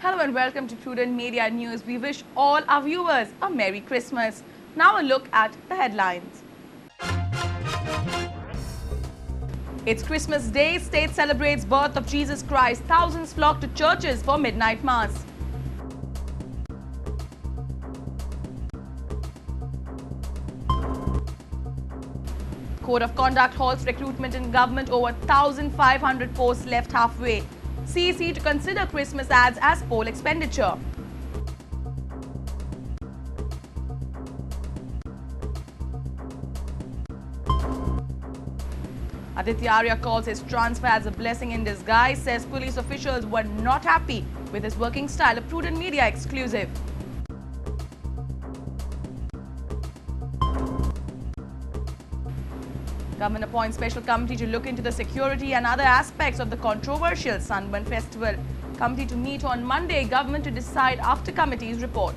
Hello and welcome to Prudent Media News. We wish all our viewers a Merry Christmas. Now a look at the headlines. It's Christmas Day. State celebrates birth of Jesus Christ. Thousands flock to churches for midnight mass. Code of Conduct halts recruitment in government. Over 1,500 posts left halfway. CEC to consider Christmas ads as poll expenditure. Aditya Arya calls his transfer as a blessing in disguise, says police officials were not happy with his working style. A Prudent Media exclusive. Government appoints special committee to look into the security and other aspects of the controversial Sunburn Festival. Committee to meet on Monday. Government to decide after committee's report.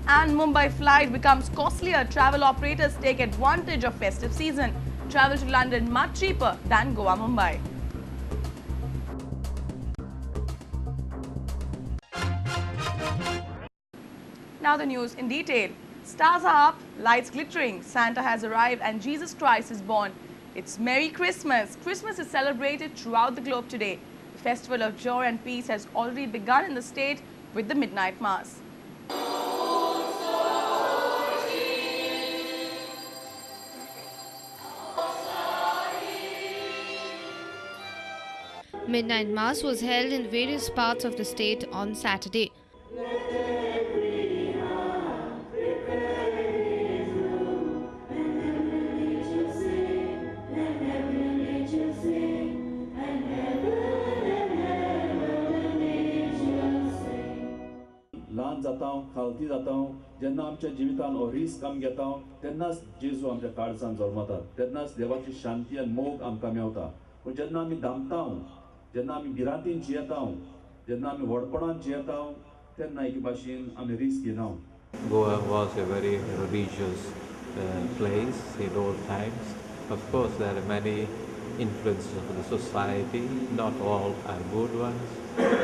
And Mumbai flight becomes costlier. Travel operators take advantage of festive season. Travel to London much cheaper than Goa-Mumbai. Now the news in detail. Stars are up, lights glittering, Santa has arrived and Jesus Christ is born. It's Merry Christmas. Christmas is celebrated throughout the globe today. The festival of joy and peace has already begun in the state with the midnight mass. Midnight Mass was held in various parts of the state on Saturday. ल्हान जाता खालती जाता जेन्ना आमच्या जिवितान हो risk काम घेता तेन्नाच जेजू आमच्या काळजान जल्मता तेन्नाच देवाची शांती आनी मोग आमकां मेवता पूण जेन्ना आमी दामता जेन्ना आमी भिरांतीन जियेता जेन्ना आमी व्हडपणान जियेता तेन्ना एके भाशेन आमी रिस्क घेना. Goa was a very religious place in old times. Of course, there are many influences of the society. Not all are good ones,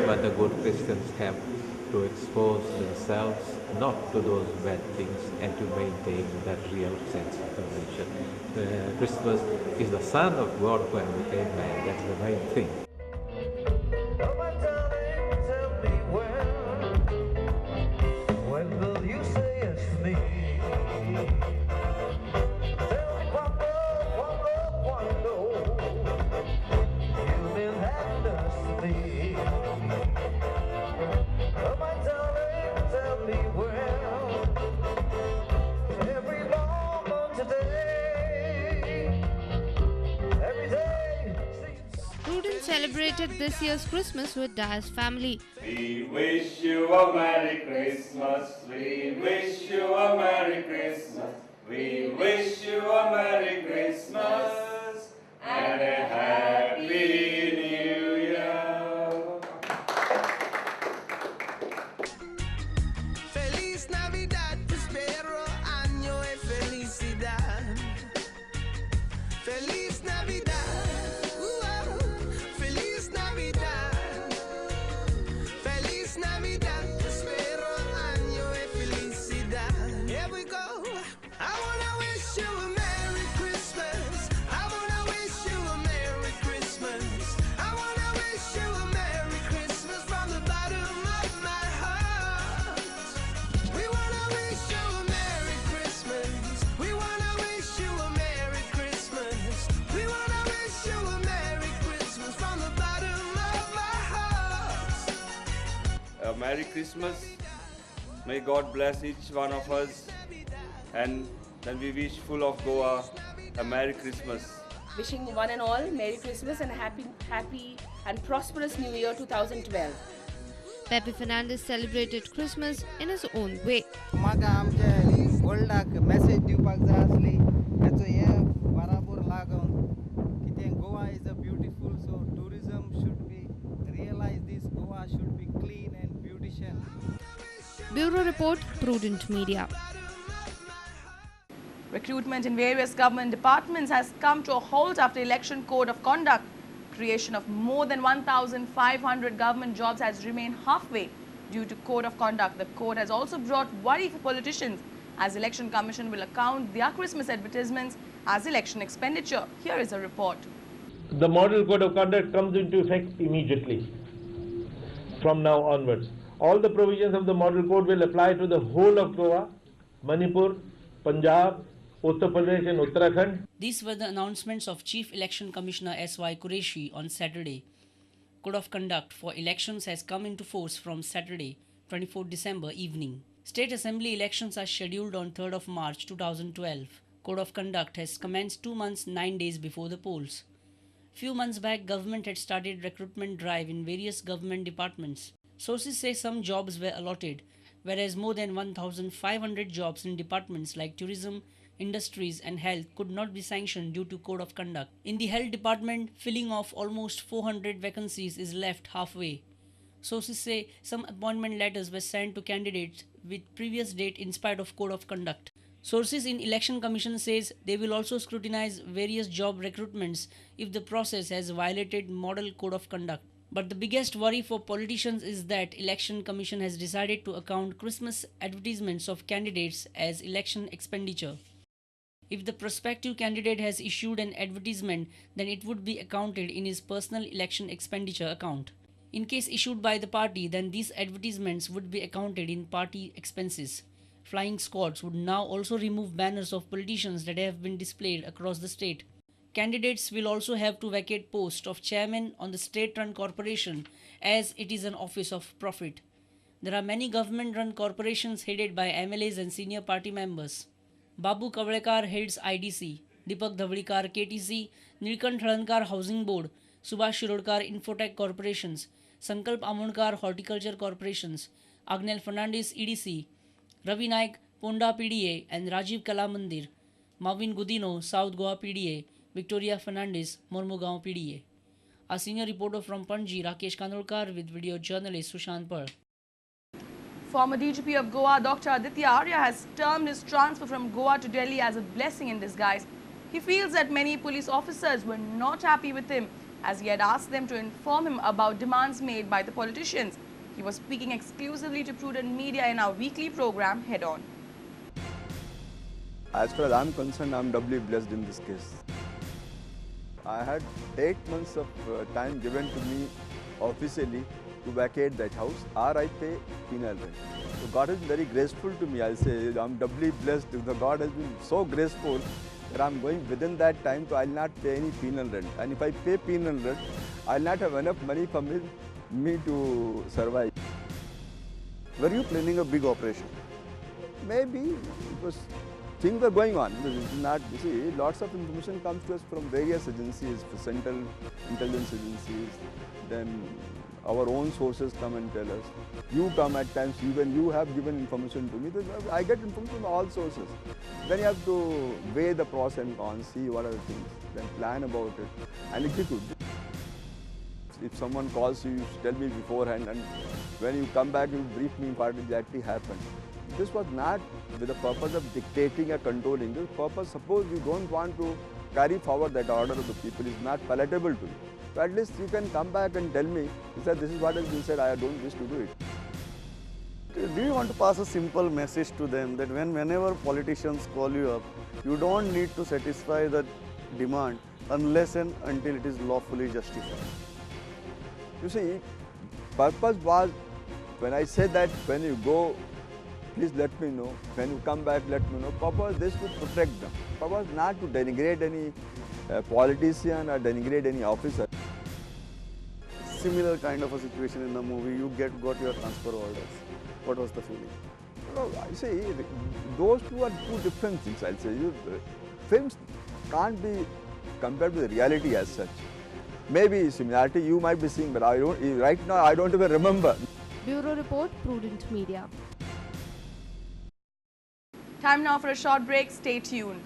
but the good Christians have to expose themselves not to those bad things and to maintain that real sense of religion. Christmas is the Son of God who became man. That's the main thing. Prudent celebrated this year's Christmas with Dias family. We wish you a Merry Christmas. We wish you a Merry Christmas. We wish you a Merry Christmas and a Happy New Year. Feliz Navidad, prospero año y felicidad. Feliz Navidad. Feliz Navidad. Feliz Navidad, prospero año y felicidad. Here we go. I wanna wish you a Merry Christmas. I wanna wish you a Merry Christmas. I wanna wish you a Merry Christmas from the bottom of my heart. We wanna wish you a Merry Christmas. We wanna wish you a Merry Christmas. We wanna wish you a Merry Christmas from the bottom of our hearts. A Merry Christmas. May God bless each one of us. And then we wish full of Goa a Merry Christmas. Wishing one and all Merry Christmas and a happy and prosperous New Year 2012. Pepe Fernandez celebrated Christmas in his own way. म्हाका आमच्या वर्ल्डाक message दिवपाक जाय आसली हेचो हे बराबर लागून कितें Goa is a beautiful so tourism should be realize these Goa should be clean and beautician. Bureau Report, Prudent Media. Recruitment in various government departments has come to a halt after election code of conduct. Creation of more than 1,500 government jobs has remained halfway due to code of conduct. The code has also brought worry for politicians as Election Commission will account their Christmas advertisements as election expenditure. Here is a report. The Model Code of Conduct comes into effect immediately from now onwards. All the provisions of the Model Code will apply to the whole of Goa, Manipur, Punjab, Uttar Pradesh and Uttarakhand. These were the announcements of Chief Election Commissioner S.Y. Qureshi on Saturday. Code of Conduct for elections has come into force from Saturday, 24 December evening. State Assembly elections are scheduled on 3rd of March 2012. Code of Conduct has commenced 2 months 9 days before the polls. Few months back, government had started recruitment drive in various government departments. Sources say some jobs were allotted, whereas more than 1,500 jobs in departments like tourism, industries and health could not be sanctioned due to code of conduct. In the health department, filling of almost 400 vacancies is left halfway. Sources say some appointment letters were sent to candidates with previous date in spite of code of conduct. Sources in Election Commission says they will also scrutinize various job recruitments if the process has violated model code of conduct. But the biggest worry for politicians is that Election Commission has decided to account Christmas advertisements of candidates as election expenditure. If the prospective candidate has issued an advertisement, then it would be accounted in his personal election expenditure account. In case issued by the party, then these advertisements would be accounted in party expenses. Flying squads would now also remove banners of politicians that have been displayed across the state. Candidates will also have to vacate post of chairman on the state-run corporation as it is an office of profit. There are many government-run corporations headed by MLAs and senior party members. Babu Kavlekar heads IDC, Deepak Dhavlikar KTC, Nilkant Halankar Housing Board, Subhash Shirodkar Infotech Corporations, Sankalp Amonkar Horticulture Corporations, Agnel Fernandes EDC, Ravi Naik Ponda PDA and Rajiv Kala Mandir, Marvin Gudino South Goa PDA, Victoria Fernandes Mormugaon PDA. A senior reporter from Panji, Rakesh Kandolkar with video journalist Sushant Par. Former DGP of Goa, Dr. Aditya Arya, has termed his transfer from Goa to Delhi as a blessing in disguise. He feels that many police officers were not happy with him as he had asked them to inform him about demands made by the politicians. He was speaking exclusively to Prudent Media in our weekly program, Head On. As far as I'm concerned, I'm doubly blessed in this case. I had 8 months of time given to me officially to vacate that house, or I pay penal rent. So God has been very graceful to me. I'll say I'm doubly blessed. The God has been so graceful that I'm going within that time, so I'll not pay any penal rent. And if I pay penal rent, I'll not have enough money for me to survive. Were you planning a big operation? Maybe it was. Things were going on. It's not, you see, lots of information comes to us from various agencies, central intelligence agencies, then our own sources come and tell us. You come at times, even you have given information to me. I get information from all sources. Then you have to weigh the pros and cons, see what are the things, then plan about it and execute. If someone calls you, you tell me beforehand, and when you come back, you brief me what exactly happened. This was not with the purpose of dictating or controlling. This purpose, suppose you don't want to carry forward that order of the people, is not palatable to you. So at least you can come back and tell me, this is what has been said, I don't wish to do it. Do you want to pass a simple message to them that whenever politicians call you up, you don't need to satisfy the demand unless and until it is lawfully justified? You see, purpose was, when I said that when you go, please let me know. When you come back, let me know. Purpose is to protect them. Purpose not to denigrate any politician or denigrate any officer. Similar kind of a situation in the movie, you got your transfer orders. What was the feeling? No, I say, those two are two different things, I'll say. Films can't be compared with the reality as such. Maybe similarity you might be seeing, but right now I don't even remember. Bureau Report, Prudent Media. Time now for a short break. Stay tuned.